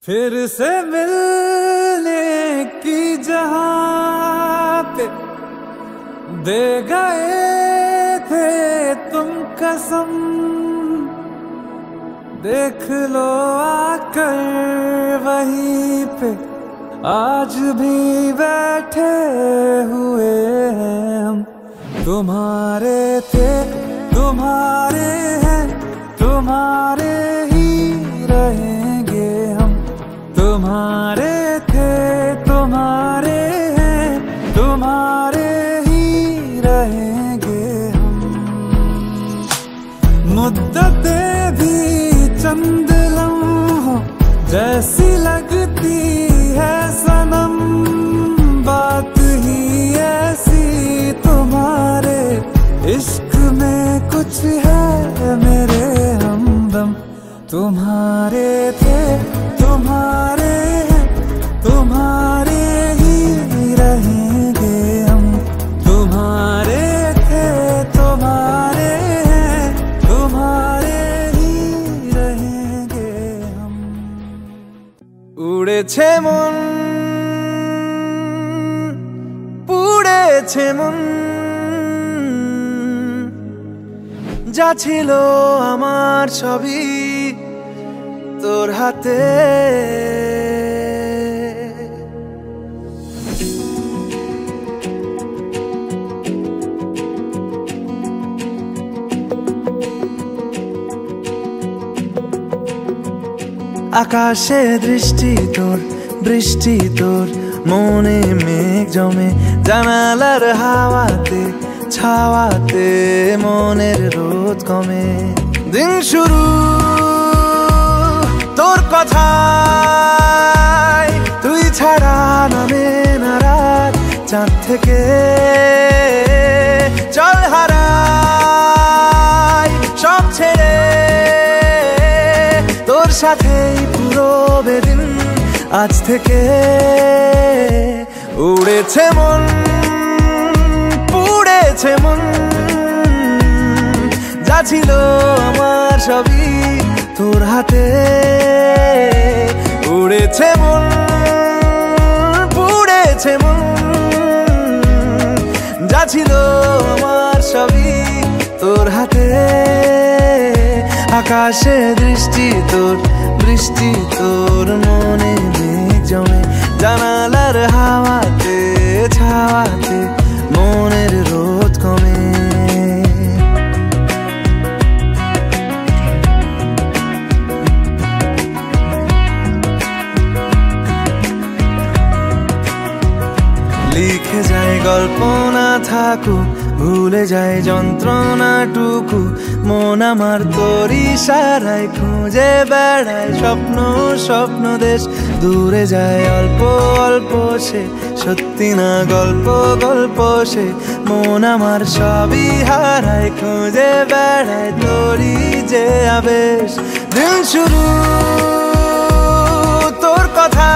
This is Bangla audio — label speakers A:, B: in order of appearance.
A: फिर से मिलने की जहां पे दे गए थे तुम कसम, देख लो आकर वहीं पे आज भी बैठे हुए हैं हम। तुम्हारे थे तुम्हारे हैं तुम्हारे ही रहेंगे हम। तुम्हारे थे तुम्हारे हैं तुम्हारे ही रहेंगे हम। मुद्दतें भी चंद लम्हों जैसी लगती है सनम, बात ही ऐसी तुम्हारे इश्क में कुछ है मेरे हमदम। तुम्हारे थे तुम्हारे हैं तुम्हारे ही रहेंगे हम। तुम्हारे थे तुम्हारे हैं तुम्हारे ही रहेंगे हम।
B: উড়েছে মন পুড়েছে মন, যা ছিল আমার সবই তোর হাতে। আকাশে দৃষ্টি তোর বৃষ্টি তোর, মনে মেঘ জমে জানালার হাওয়াতে ছাওয়াতে মনের রোদ কমে। দিন শুরু তোর কথায়, তুই ছাড়া নামে না রাত, চাঁদ থেকে চল হারাই সব ছেড়ে তোর সাথেই পুরো বেদিন আজ থেকে। উড়েছে মন পুড়েছে মন, যা ছিল আমার সবই তোর হাতে। উড়েছে মন পুড়েছে মন, যা ছিল আমার সবই তোর হাতে। আকাশে দৃষ্টি তোর বৃষ্টি তোর, মনে মেঘ জমে জানালার হাওয়াতে ছাওয়াতে মনের রোদ কমে। লিখে যায় গল্প না থাকুক, ভুলে যায় যন্ত্রণাটুকু, মন আমার তোর ইশারায় খুঁজে বেড়ায় স্বপ্ন স্বপ্ন দেশ। দূরে যায় অল্প অল্প সে সত্যি না গল্প গল্প সে, মন আমার সবই হারায় খুঁজে বেড়ায় তোরই যে আবেশ। দিন শুরু তোর কথা